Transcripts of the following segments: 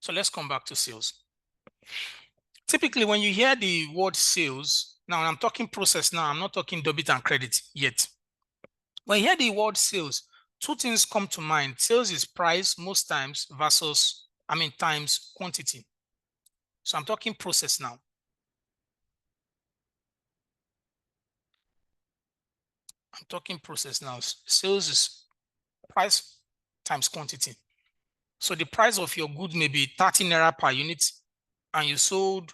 So let's come back to sales. Typically, when you hear the word sales, now I'm talking process now, I'm not talking debit and credit yet. When you hear the word sales, two things come to mind. Sales is price most times versus, times quantity. So I'm talking process now. I'm talking process now. Sales is price times quantity. So the price of your good may be 30 naira per unit and you sold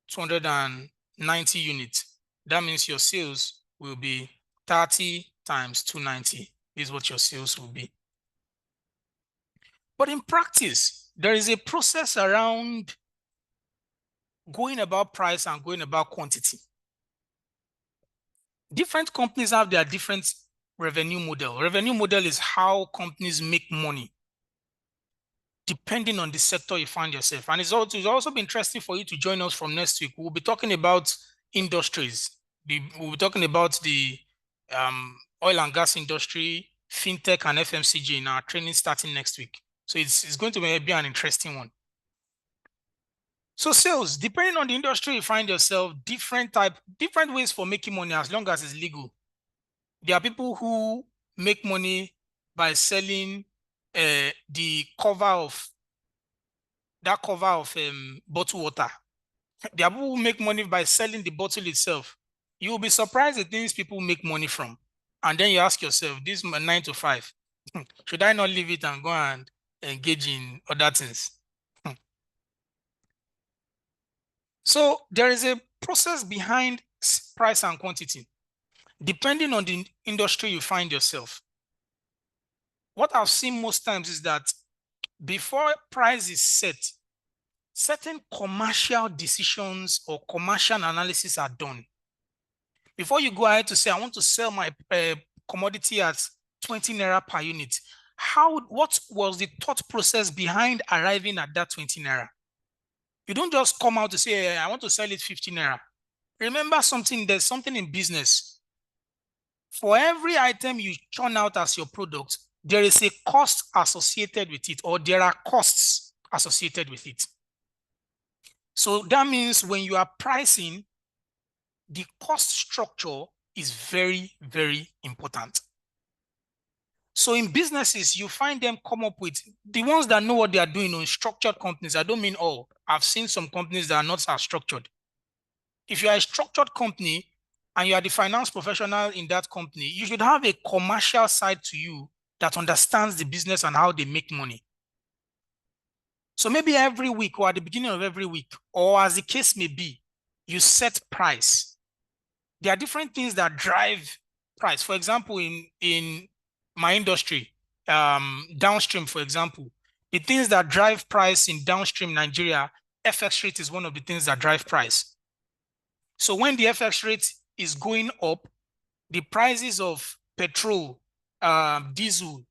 290 units. That means your sales will be 30 times 290 is what your sales will be. But in practice, there is a process around going about price and going about quantity. Different companies have their different revenue model. Revenue model is how companies make money depending on the sector you find yourself. And it's also be interesting for you to join us from next week. We'll be talking about industries. We'll be talking about the oil and gas industry, fintech, and FMCG in our training starting next week. So it's going to be an interesting one. So sales, depending on the industry you find yourself, different ways for making money as long as it's legal. There are people who make money by selling the cover of bottled water. There are people who make money by selling the bottle itself. You will be surprised at things people make money from. And then you ask yourself, this is my 9 to 5. Should I not leave it and go and engage in other things? So there is a process behind price and quantity, depending on the industry you find yourself. What I've seen most times is that before price is set, certain commercial decisions or commercial analysis are done. Before you go ahead to say, I want to sell my commodity at 20 naira per unit, what was the thought process behind arriving at that 20 naira? You don't just come out to say, I want to sell it 50 naira. Remember something, there's something in business. For every item you churn out as your product, there is a cost associated with it, or there are costs associated with it. So that means when you are pricing, the cost structure is very, very important. So in businesses, you find them come up with the ones that know what they are doing on structured companies. I don't mean all. I've seen some companies that are not as structured. If you are a structured company and you are the finance professional in that company, you should have a commercial side to you that understands the business and how they make money. So maybe every week or at the beginning of every week, or as the case may be, you set price. There are different things that drive price. For example, in my industry, downstream, for example, the things that drive price in downstream Nigeria, FX rate is one of the things that drive price. So when the FX rate is going up, the prices of petrol, diesel,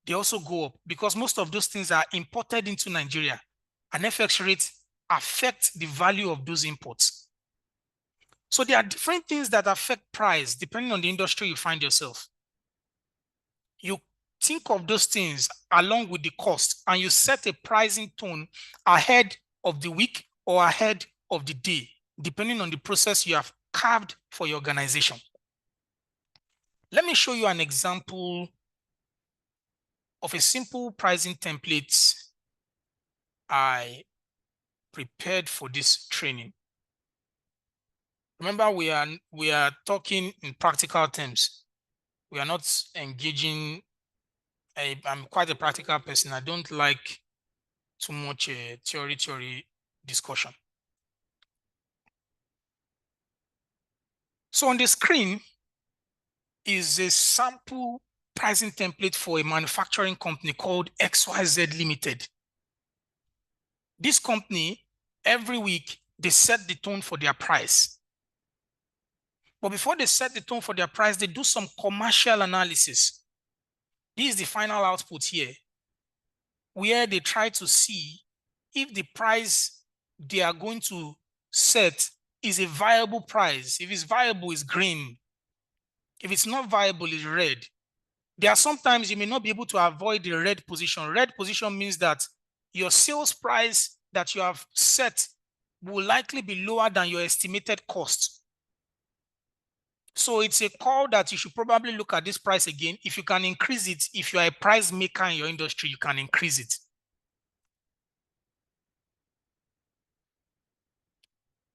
they also go up because most of those things are imported into Nigeria. And FX rate affects the value of those imports. So there are different things that affect price depending on the industry you find yourself. You think of those things along with the cost and you set a pricing tone ahead of the week or ahead of the day, depending on the process you have carved for your organization. Let me show you an example of a simple pricing template I prepared for this training. Remember, we are talking in practical terms. We are not engaging. I'm quite a practical person. I don't like too much theory discussion. So on the screen is a sample pricing template for a manufacturing company called XYZ Limited. This company, every week, they set the tone for their price. But before they set the tone for their price, they do some commercial analysis. This is the final output here, where they try to see if the price they are going to set is a viable price. If it's viable, it's green. If it's not viable, it's red. There are sometimes you may not be able to avoid the red position. Red position means that your sales price that you have set will likely be lower than your estimated cost. So it's a call that you should probably look at this price again. If you can increase it, if you are a price maker in your industry, you can increase it.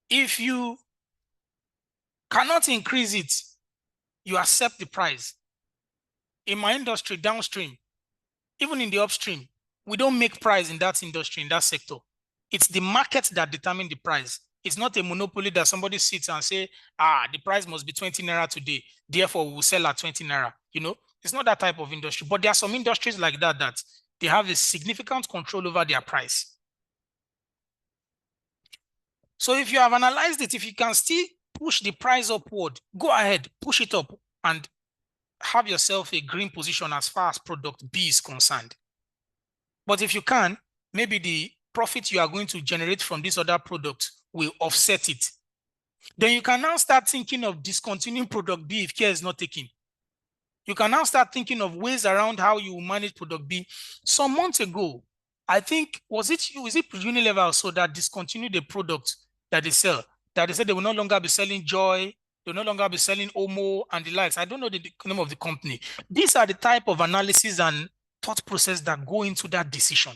If you cannot increase it, you accept the price. In my industry, downstream, even in the upstream, we don't make price in that industry, in that sector. It's the market that determines the price. It's not a monopoly that somebody sits and say, the price must be 20 naira today, therefore we will sell at 20 naira. You know, it's not that type of industry. But there are some industries like that that they have a significant control over their price. So if you have analyzed it, if you can still push the price upward, go ahead, push it up and have yourself a green position as far as product B is concerned. But if you can, maybe the profit you are going to generate from this other product will offset it. Then you can now start thinking of discontinuing product B if care is not taken. You can now start thinking of ways around how you will manage product B. Some months ago, I think, was it Unilever so that discontinued the product that they sell, that they said they will no longer be selling Joy, they will no longer be selling Omo and the likes. I don't know the name of the company. These are the type of analysis and thought process that go into that decision.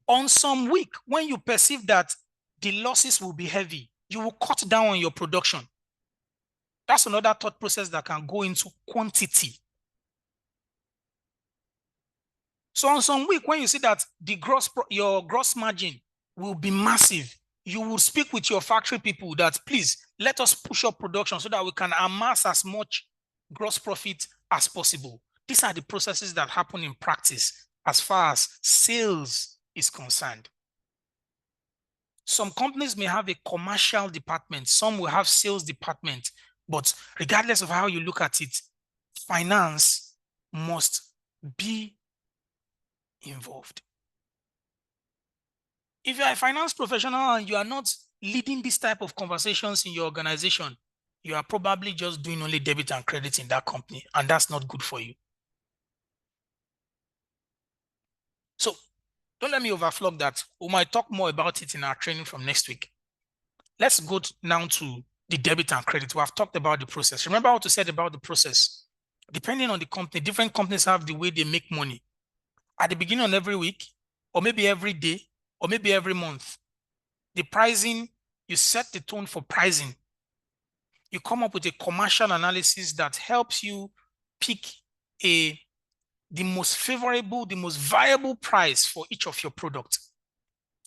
On some week, when you perceive that the losses will be heavy, you will cut down on your production. That's another thought process that can go into quantity. So on some week, when you see that your gross margin will be massive, you will speak with your factory people that please let us push up production so that we can amass as much gross profit as possible. These are the processes that happen in practice as far as sales is concerned. Some companies may have a commercial department, some will have sales department, but regardless of how you look at it, finance must be involved. If you are a finance professional and you are not leading this type of conversations in your organization, you are probably just doing only debit and credit in that company, and that's not good for you. So don't let me overflog that. We might talk more about it in our training from next week. Let's go now to the debit and credit. We have talked about the process. Remember what we said about the process. Depending on the company, different companies have the way they make money. At the beginning of every week, or maybe every day, or maybe every month, the pricing, you set the tone for pricing. You come up with a commercial analysis that helps you pick the most favorable, the most viable price for each of your products.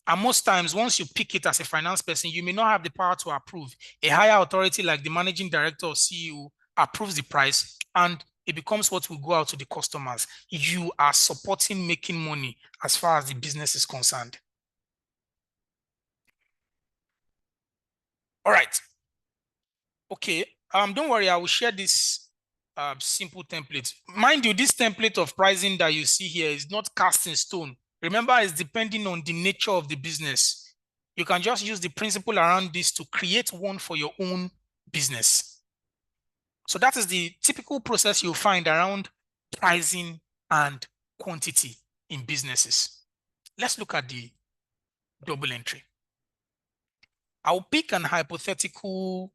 And most times, once you pick it as a finance person, you may not have the power to approve. A higher authority like the managing director or CEO approves the price and it becomes what will go out to the customers. You are supporting making money as far as the business is concerned. All right. Okay. Don't worry, I will share this simple template. Mind you, this template of pricing that you see here is not cast in stone. Remember, it's depending on the nature of the business. You can just use the principle around this to create one for your own business. So that is the typical process you'll find around pricing and quantity in businesses. Let's look at the double entry. I'll pick an hypothetical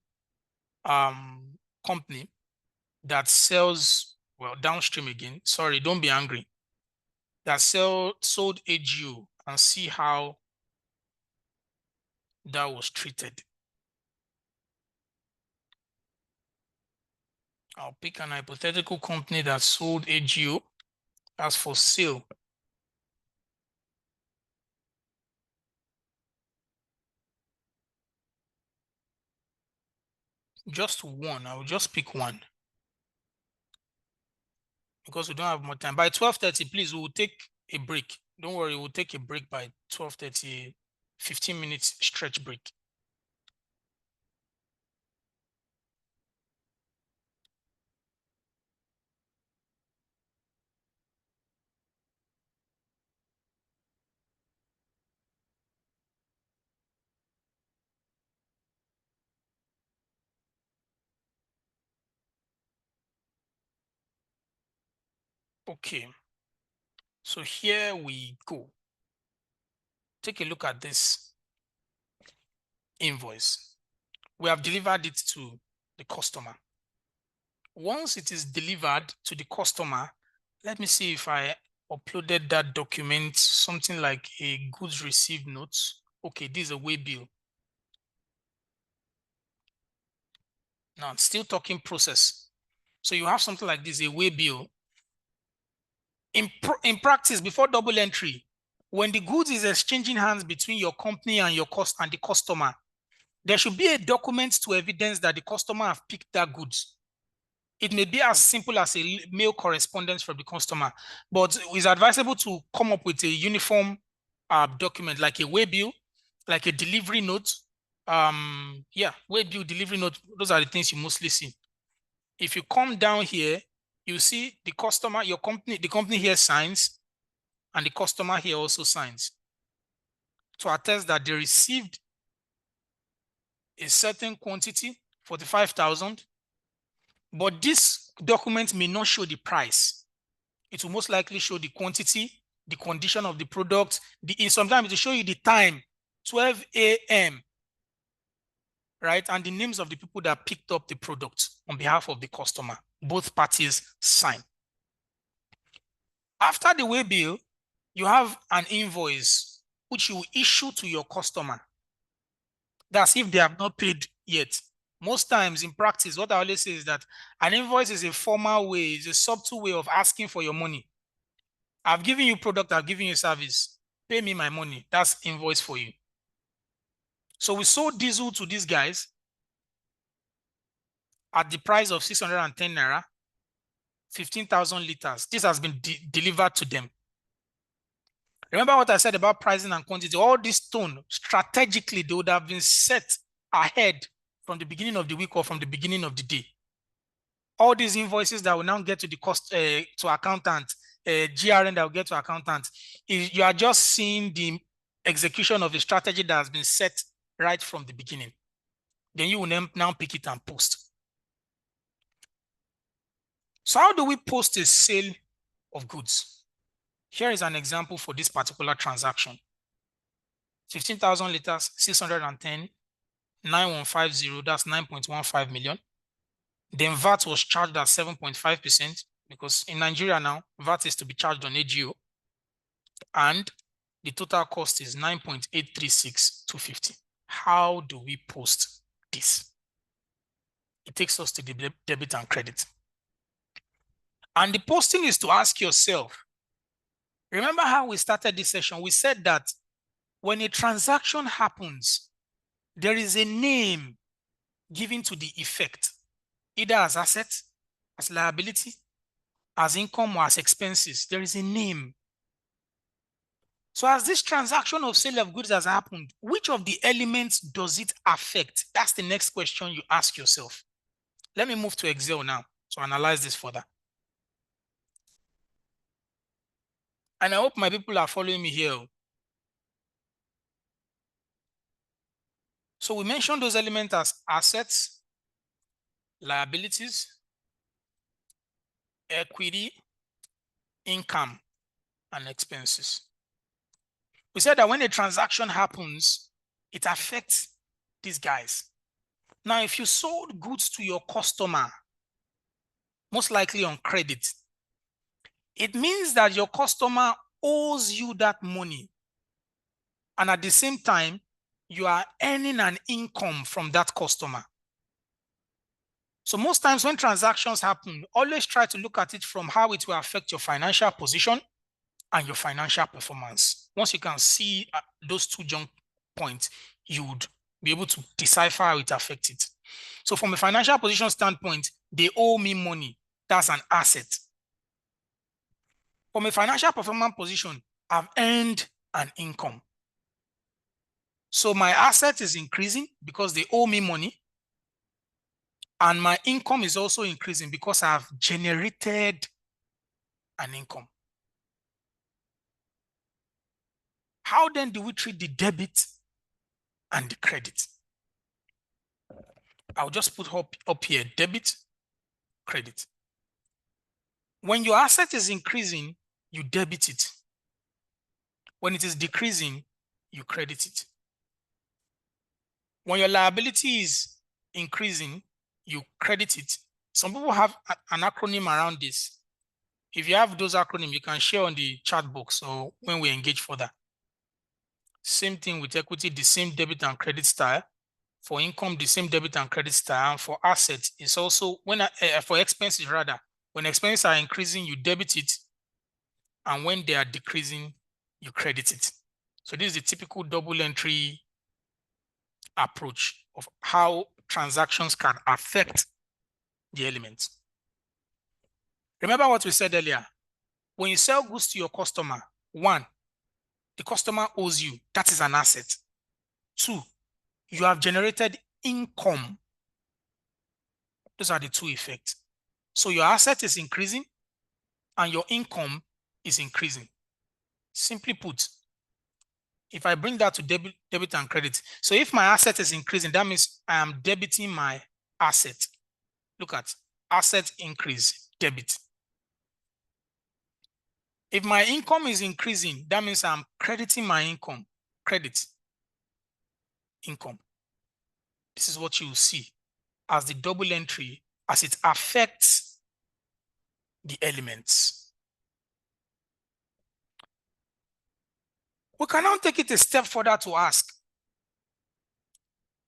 company that sells, well, downstream again. Sorry, don't be angry. That sold AGO and see how that was treated. I'll pick an hypothetical company that sold AGO as for sale. Just one. I will just pick one because we don't have more time. By 12:30, please, we will take a break. Don't worry, we'll take a break by 12:30, 15 minutes stretch break. Okay. So here we go. Take a look at this invoice. We have delivered it to the customer. Once it is delivered to the customer, let me see if I uploaded that document, something like a goods received note. Okay, this is a way bill. Now, still talking process. So you have something like this, a way bill. In practice, before double entry, when the goods is exchanging hands between your company and the customer, there should be a document to evidence that the customer have picked that goods. It may be as simple as a mail correspondence from the customer, but it's advisable to come up with a uniform document like a way bill, like a delivery note. Way bill, delivery note, those are the things you mostly see. If you come down here, you see the customer, the company here signs, and the customer here also signs to attest that they received a certain quantity, 45,000, but this document may not show the price. It will most likely show the quantity, the condition of the product. Sometimes it will show you the time, 12 a.m., right? And the names of the people that picked up the product on behalf of the customer. Both parties sign. After the way bill, you have an invoice which you issue to your customer. That's if they have not paid yet. Most times in practice, what I always say is that an invoice is a formal way, is a subtle way of asking for your money. I've given you product, I've given you service. Pay me my money. That's invoice for you. So we sold diesel to these guys at the price of 610 naira, 15,000 liters. This has been delivered to them. Remember what I said about pricing and quantity? All this tone, strategically, they would have been set ahead from the beginning of the week or from the beginning of the day. All these invoices that will now get to the cost to accountant, GRN that will get to accountant, you are just seeing the execution of a strategy that has been set right from the beginning. Then you will now pick it and post. So how do we post a sale of goods? Here is an example for this particular transaction. 15,000 liters, 610, 9150, that's 9.15 million. Then VAT was charged at 7.5% because in Nigeria now, VAT is to be charged on AGO. And the total cost is 9.836250. How do we post this? It takes us to the debit and credit. And the posting is to ask yourself, remember how we started this session? We said that when a transaction happens, there is a name given to the effect, either as asset, as liability, as income, or as expenses. There is a name. So as this transaction of sale of goods has happened, which of the elements does it affect? That's the next question you ask yourself. Let me move to Excel now to analyze this further. And I hope my people are following me here. So we mentioned those elements as assets, liabilities, equity, income, and expenses. We said that when a transaction happens, it affects these guys. Now, if you sold goods to your customer, most likely on credit, it means that your customer owes you that money. And at the same time, you are earning an income from that customer. So most times when transactions happen, always try to look at it from how it will affect your financial position and your financial performance. Once you can see those two jump points, you would be able to decipher how it affects it. So from a financial position standpoint, they owe me money. That's an asset. From a financial performance position, I've earned an income. So my asset is increasing because they owe me money. And my income is also increasing because I've generated an income. How then do we treat the debit and the credit? I'll just put up here, debit, credit. When your asset is increasing, you debit it. When it is decreasing, you credit it. When your liability is increasing, you credit it. Some people have an acronym around this. If you have those acronyms, you can share on the chat box or when we engage further. Same thing with equity, the same debit and credit style. For income, the same debit and credit style. And for assets, it's also for expenses rather. When expenses are increasing, you debit it, and when they are decreasing, you credit it. So this is the typical double entry approach of how transactions can affect the elements. Remember what we said earlier. When you sell goods to your customer, one, the customer owes you. That is an asset. Two, you have generated income. Those are the two effects. So your asset is increasing and your income is increasing. Simply put, if I bring that to debit and credit, so if my asset is increasing, that means I am debiting my asset. Look at asset increase, debit. If my income is increasing, that means I'm crediting my income, credit, income. This is what you will see as the double entry as it affects the elements. We can now take it a step further to ask.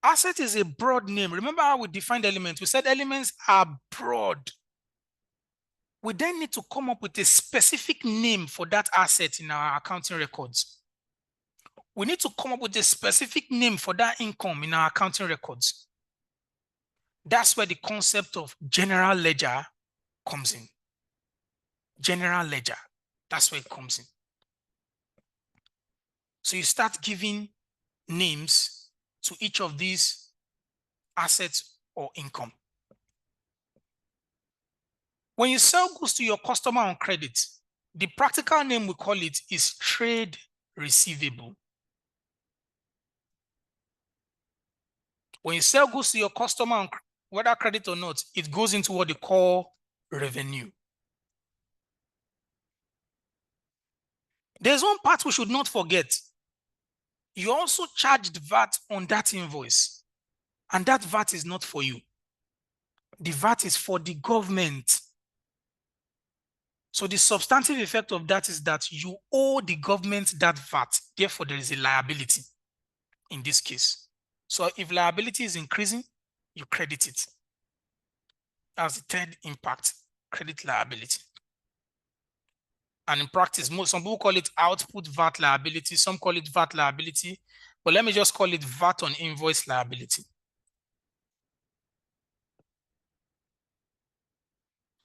Asset is a broad name. Remember how we defined elements? We said elements are broad. We then need to come up with a specific name for that asset in our accounting records. We need to come up with a specific name for that income in our accounting records. That's where the concept of general ledger comes in. General ledger, that's where it comes in. So you start giving names to each of these assets or income. When you sell goods to your customer on credit, the practical name we call it is trade receivable. When you sell goods to your customer on whether credit or not, it goes into what they call revenue. There's one part we should not forget. You also charged VAT on that invoice, and that VAT is not for you. The VAT is for the government. So the substantive effect of that is that you owe the government that VAT. Therefore, there is a liability in this case. So if liability is increasing, you credit it. That's the third impact, credit liability. And in practice, some people call it output VAT liability, some call it VAT liability, but let me just call it VAT on invoice liability.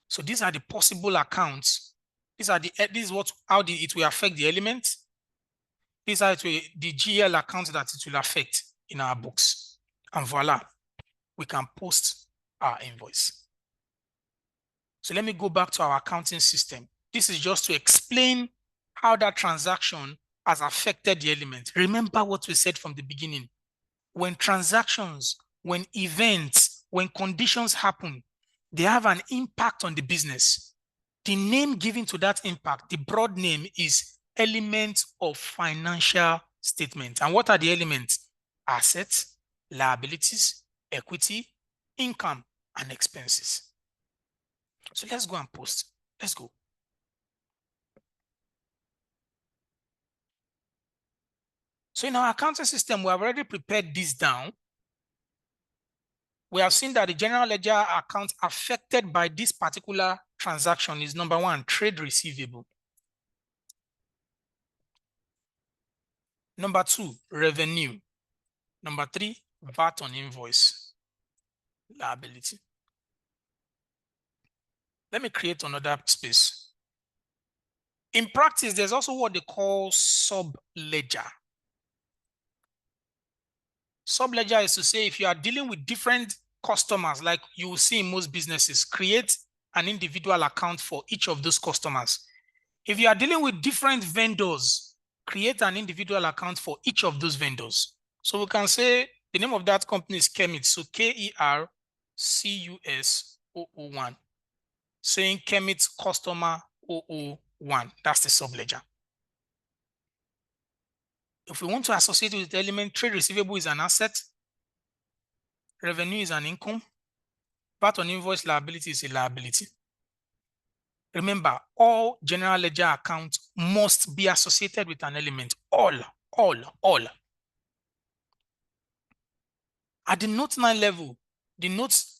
So these are the possible accounts. This is how it will affect the elements. These are the GL accounts that it will affect in our books. And voila, we can post our invoice. So let me go back to our accounting system. This is just to explain how that transaction has affected the element. Remember what we said from the beginning. When transactions, when events, when conditions happen, they have an impact on the business. The name given to that impact, the broad name, is elements of financial statement. And what are the elements? Assets, liabilities, equity, income, and expenses. So let's go and post. Let's go. So in our accounting system, we have already prepared this down. We have seen that the general ledger account affected by this particular transaction is number one, trade receivable. Number two, revenue. Number three, VAT on invoice liability. Let me create another space. In practice, there's also what they call sub-ledger. Sub-ledger is to say if you are dealing with different customers, like you will see in most businesses, create an individual account for each of those customers. If you are dealing with different vendors, create an individual account for each of those vendors. So we can say the name of that company is Kemit. So KERCUS001. Saying Kemit customer 001. That's the subledger. If we want to associate with the element, trade receivable is an asset, revenue is an income, VAT on invoice liability is a liability. Remember, all general ledger accounts must be associated with an element. All. At the note 9 level, the notes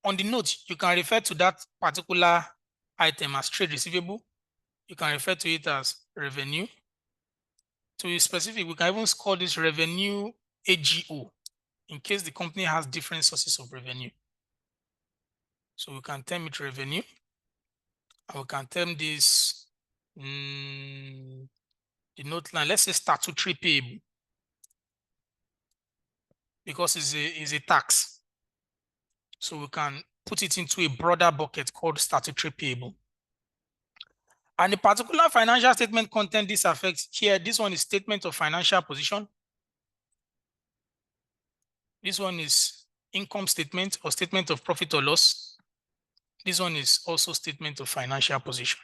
on the note, you can refer to that particular item as trade receivable. You can refer to it as revenue. To be specific, we can even call this revenue AGO in case the company has different sources of revenue. So we can term it revenue, and we can term this the note line, let's say statutory payable, because it's a tax. So we can put it into a broader bucket called statutory payable. And the particular financial statement content this affects here, this one is statement of financial position. This one is income statement or statement of profit or loss. This one is also statement of financial position.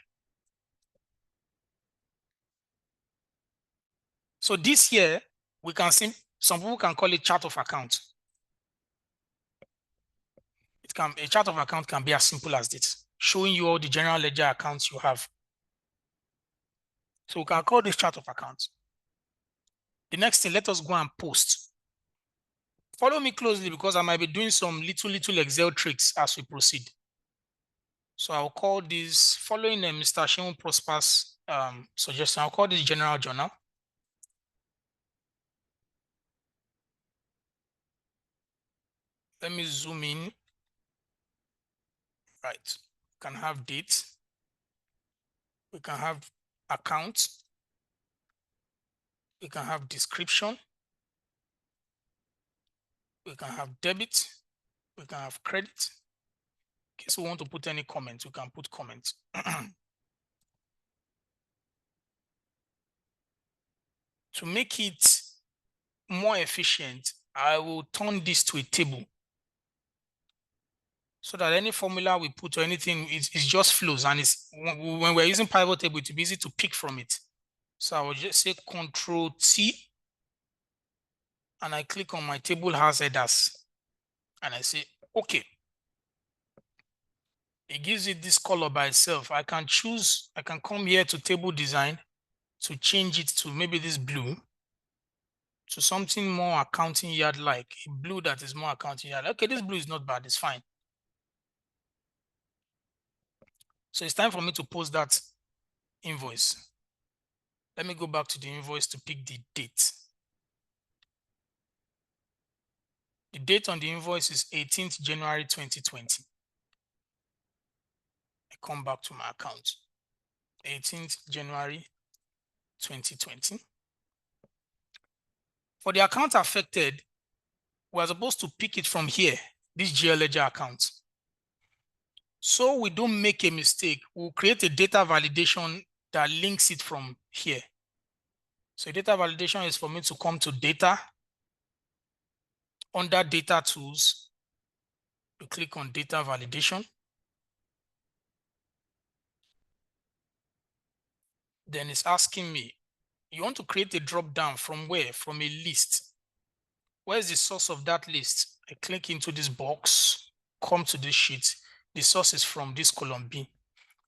So this here, we can see, some people can call it chart of account. A chart of account can be as simple as this, showing you all the general ledger accounts you have. So we can call this chart of accounts. The next thing, let us go and post. Follow me closely because I might be doing some little Excel tricks as we proceed. So I'll call this, following Mr. Shimon Prosper's suggestion, I'll call this general journal. Let me zoom in. Right. We can have date. We can have account. We can have description. We can have debit. We can have credit. In case we want to put any comment, we can put comment. To make it more efficient, I will turn this to a table so that any formula we put or anything, it just flows, and it's when we're using pivot table, it will be easy to pick from it. So I will just say Control T, and I click on my table has headers, and I say okay. It gives it this color by itself. I can choose, I can come here to table design to change it to maybe this blue, to something more accounting yard like, a blue that is more accounting yard. Okay, this blue is not bad, it's fine. So it's time for me to post that invoice. Let me go back to the invoice to pick the date. The date on the invoice is 18th January 2020. I come back to my account. 18th January 2020. For the account affected, we're supposed to pick it from here, this GL ledger account. So we don't make a mistake, we'll create a data validation that links it from here. So data validation is for me to come to data. Under data tools, you click on data validation. Then it's asking me, you want to create a drop down from where? From a list. Where's the source of that list? I click into this box, come to this sheet. The source is from this column B.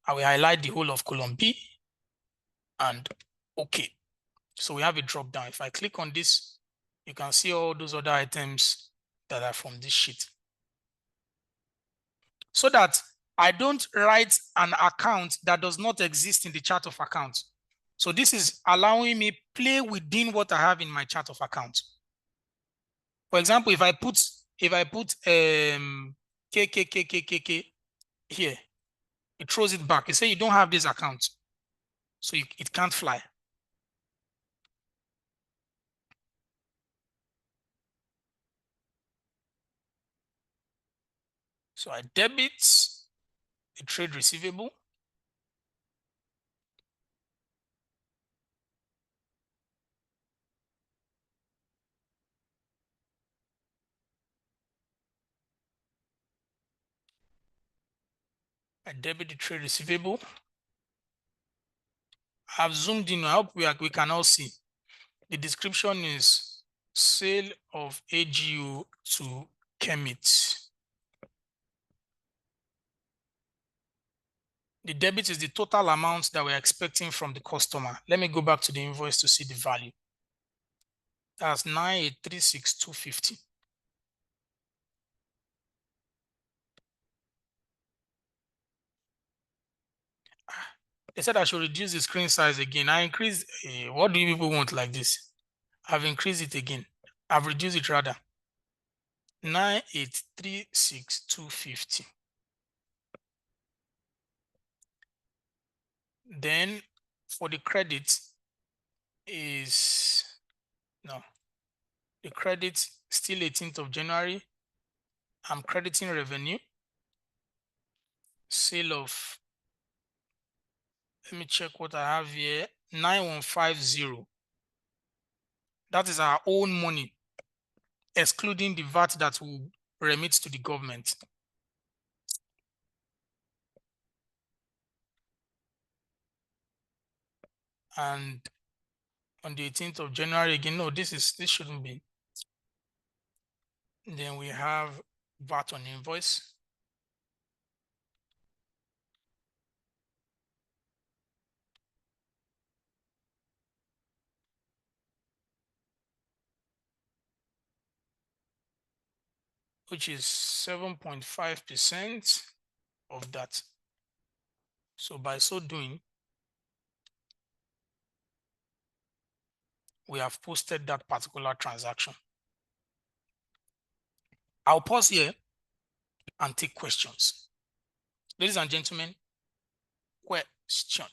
I will highlight the whole of column B and okay. So we have a drop down. If I click on this, you can see all those other items that are from this sheet. So that I don't write an account that does not exist in the chart of accounts. So this is allowing me play within what I have in my chart of accounts. For example, if I put KKKKKK here, it throws it back. It says you don't have this account, so it can't fly. So I debit the trade receivable. I debit the trade receivable. I've zoomed in. I hope we can all see. The description is sale of AGO to Kemit. The debit is the total amount that we're expecting from the customer. Let me go back to the invoice to see the value. That's 9,836,250. They said I should reduce the screen size again. I increased. What do you people want like this? I've increased it again. I've reduced it rather. 9,836,250. Then for the credit is no. The credit still 18th of January. I'm crediting revenue. Sale of, let me check what I have here. 9150. That is our own money, excluding the VAT that will remit to the government. And on the 18th of January again, no, this shouldn't be. Then we have VAT on invoice. Which is 7.5% of that. So by so doing, we have posted that particular transaction. I'll pause here and take questions. Ladies and gentlemen, question.